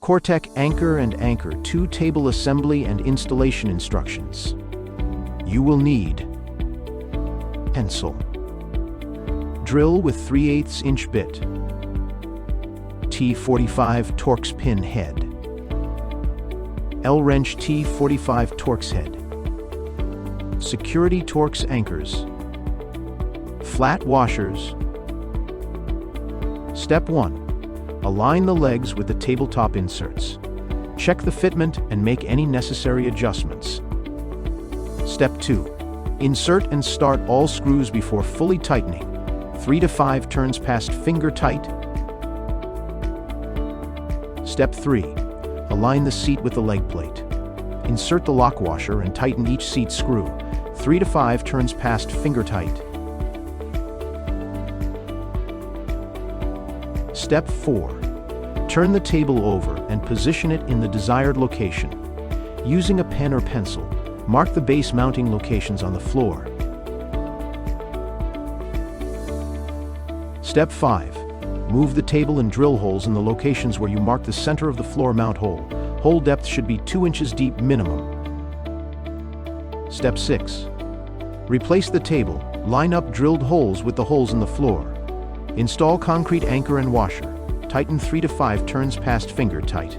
Cortech anchor and anchor 2 table assembly and installation instructions. You will need pencil, drill with 3/8 inch bit, T45 Torx pin head, L-wrench T45 Torx head, security Torx anchors, flat washers. Step 1. Align the legs with the tabletop inserts. Check the fitment and make any necessary adjustments. Step 2. Insert and start all screws before fully tightening. 3 to 5 turns past finger tight. Step 3. Align the seat with the leg plate. Insert the lock washer and tighten each seat screw. 3 to 5 turns past finger tight. Step 4. Turn the table over and position it in the desired location. Using a pen or pencil, mark the base mounting locations on the floor. Step 5. Move the table and drill holes in the locations where you mark the center of the floor mount hole. Hole depth should be 2 inches deep minimum. Step 6. Replace the table. Line up drilled holes with the holes in the floor. Install concrete anchor and washer. Tighten 3 to 5 turns past finger tight.